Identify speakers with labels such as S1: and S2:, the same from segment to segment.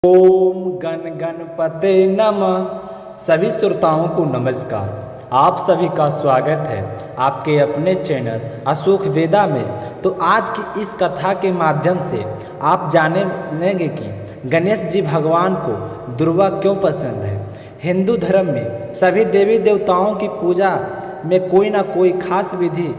S1: ओम गण गणपते नमः। सभी श्रोताओं को नमस्कार। आप सभी का स्वागत है आपके अपने चैनल अशोक वेदा में। तो आज की इस कथा के माध्यम से आप जानेंगे कि गणेश जी भगवान को दुर्वा क्यों पसंद है। हिंदू धर्म में सभी देवी देवताओं की पूजा में कोई ना कोई खास विधि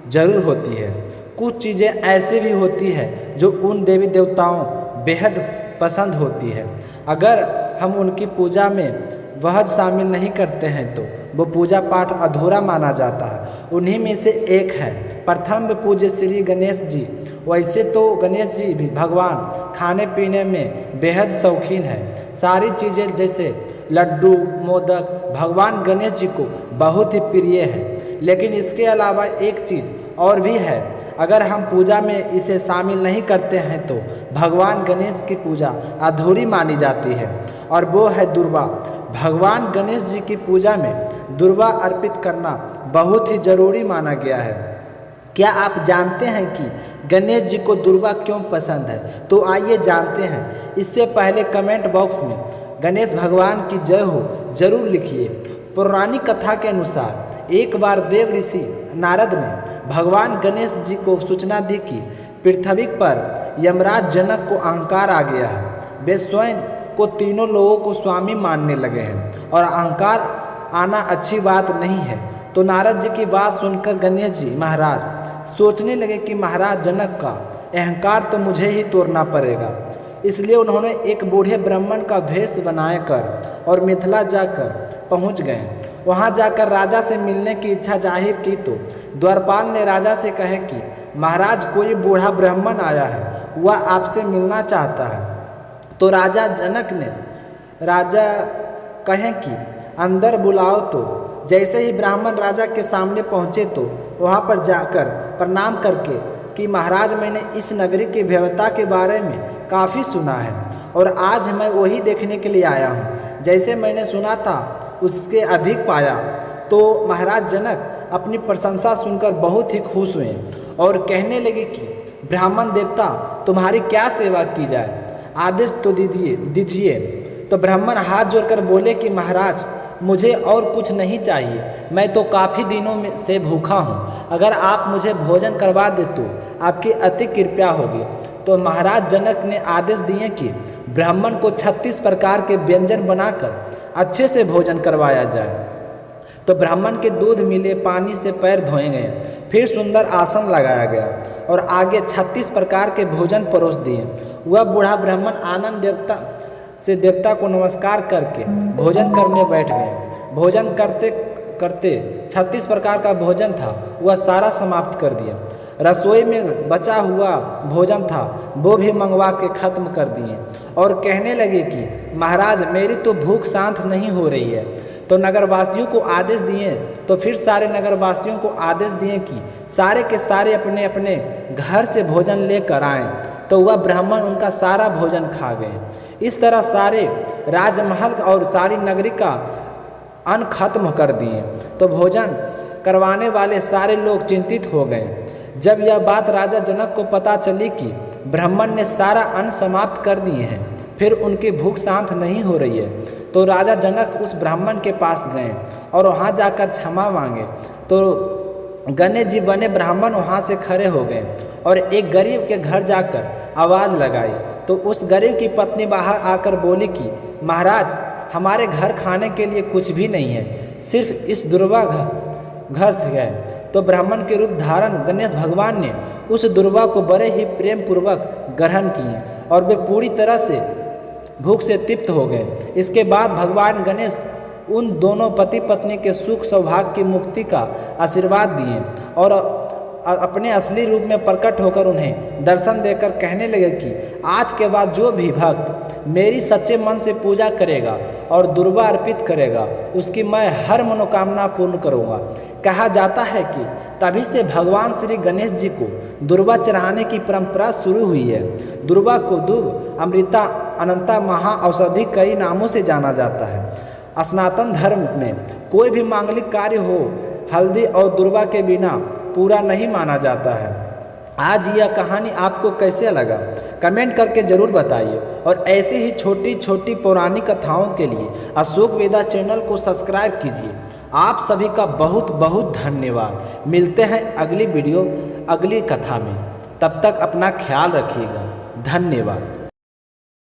S1: जरूर होती है। कुछ चीज़ें ऐसी भी होती है जो उन देवी देवताओं बेहद पसंद होती है। अगर हम उनकी पूजा में वह शामिल नहीं करते हैं तो वो पूजा पाठ अधूरा माना जाता है। उन्हीं में से एक है प्रथम पूज्य श्री गणेश जी। वैसे तो गणेश जी भी भगवान खाने पीने में बेहद शौकीन है। सारी चीज़ें जैसे लड्डू मोदक भगवान गणेश जी को बहुत ही प्रिय है। लेकिन इसके अलावा एक चीज़ और भी है, अगर हम पूजा में इसे शामिल नहीं करते हैं तो भगवान गणेश की पूजा अधूरी मानी जाती है, और वो है दुर्वा। भगवान गणेश जी की पूजा में दुर्वा अर्पित करना बहुत ही जरूरी माना गया है। क्या आप जानते हैं कि गणेश जी को दुर्वा क्यों पसंद है? तो आइए जानते हैं। इससे पहले कमेंट बॉक्स में गणेश भगवान की जय हो जरूर लिखिए। पौराणिक कथा के अनुसार एक बार देव ऋषि नारद ने भगवान गणेश जी को सूचना दी कि पृथ्वी पर यमराज जनक को अहंकार आ गया है। वे स्वयं को तीनों लोगों को स्वामी मानने लगे हैं और अहंकार आना अच्छी बात नहीं है। तो नारद जी की बात सुनकर गणेश जी महाराज सोचने लगे कि महाराज जनक का अहंकार तो मुझे ही तोड़ना पड़ेगा। इसलिए उन्होंने एक बूढ़े ब्राह्मण का भेष बनाकर और मिथिला जाकर पहुंच गए। वहां जाकर राजा से मिलने की इच्छा जाहिर की तो द्वारपाल ने राजा से कहे कि महाराज कोई बूढ़ा ब्राह्मण आया है, वह आपसे मिलना चाहता है। तो राजा जनक ने राजा कहे कि अंदर बुलाओ। तो जैसे ही ब्राह्मण राजा के सामने पहुँचे तो वहाँ पर जाकर प्रणाम करके कि महाराज मैंने इस नगरी की भव्यता के बारे में काफ़ी सुना है और आज मैं वही देखने के लिए आया हूँ। जैसे मैंने सुना था उसके अधिक पाया। तो महाराज जनक अपनी प्रशंसा सुनकर बहुत ही खुश हुए और कहने लगे कि ब्राह्मण देवता तुम्हारी क्या सेवा की जाए, आदेश तो दीजिए। तो ब्राह्मण हाथ जोड़कर बोले कि महाराज मुझे और कुछ नहीं चाहिए, मैं तो काफ़ी दिनों में से भूखा हूँ। अगर आप मुझे भोजन करवा दे तो आपकी अति कृपया होगी। तो महाराज जनक ने आदेश दिए कि ब्राह्मण को 36 प्रकार के व्यंजन बनाकर अच्छे से भोजन करवाया जाए। तो ब्राह्मण के दूध मिले पानी से पैर धोए गए, फिर सुंदर आसन लगाया गया और आगे 36 प्रकार के भोजन परोस दिए। वह बूढ़ा ब्राह्मण आनंद देवता को नमस्कार करके भोजन करने बैठ गए। भोजन करते करते 36 प्रकार का भोजन था वह सारा समाप्त कर दिया। रसोई में बचा हुआ भोजन था वो भी मंगवा के ख़त्म कर दिए और कहने लगे कि महाराज मेरी तो भूख शांत नहीं हो रही है। तो नगरवासियों को आदेश दिए। तो फिर सारे नगरवासियों को आदेश दिए कि सारे के सारे अपने अपने घर से भोजन लेकर आएं। तो वह ब्राह्मण उनका सारा भोजन खा गए। इस तरह सारे राजमहल और सारी नगरी का अन्न खत्म कर दिए। तो भोजन करवाने वाले सारे लोग चिंतित हो गए। जब यह बात राजा जनक को पता चली कि ब्राह्मण ने सारा अन्न समाप्त कर दिए हैं, फिर उनकी भूख शांत नहीं हो रही है, तो राजा जनक उस ब्राह्मण के पास गए और वहाँ जाकर क्षमा मांगे। तो गणेश जी बने ब्राह्मण वहाँ से खड़े हो गए और एक गरीब के घर जाकर आवाज़ लगाई। तो उस गरीब की पत्नी बाहर आकर बोली कि महाराज हमारे घर खाने के लिए कुछ भी नहीं है, सिर्फ इस दुर्वा घर से गए। तो ब्राह्मण के रूप धारण गणेश भगवान ने उस दुर्वा को बड़े ही प्रेम पूर्वक ग्रहण किए और वे पूरी तरह से भूख से तृप्त हो गए। इसके बाद भगवान गणेश उन दोनों पति पत्नी के सुख सौभाग्य की मुक्ति का आशीर्वाद दिए और अपने असली रूप में प्रकट होकर उन्हें दर्शन देकर कहने लगे कि आज के बाद जो भी भक्त मेरी सच्चे मन से पूजा करेगा और दुर्वा अर्पित करेगा उसकी मैं हर मनोकामना पूर्ण करूँगा। कहा जाता है कि तभी से भगवान श्री गणेश जी को दुर्वा चढ़ाने की परंपरा शुरू हुई है। दुर्वा को दुर्व अमृता अनंता महा औषधि कई नामों से जाना जाता है। सनातन धर्म में कोई भी मांगलिक कार्य हो हल्दी और दुर्वा के बिना पूरा नहीं माना जाता है। आज यह कहानी आपको कैसे लगा कमेंट करके ज़रूर बताइए और ऐसे ही छोटी छोटी पौराणिक कथाओं के लिए अशोक वेदा चैनल को सब्सक्राइब कीजिए। आप सभी का बहुत बहुत धन्यवाद। मिलते हैं अगली वीडियो अगली कथा में, तब तक अपना ख्याल रखिएगा। धन्यवाद।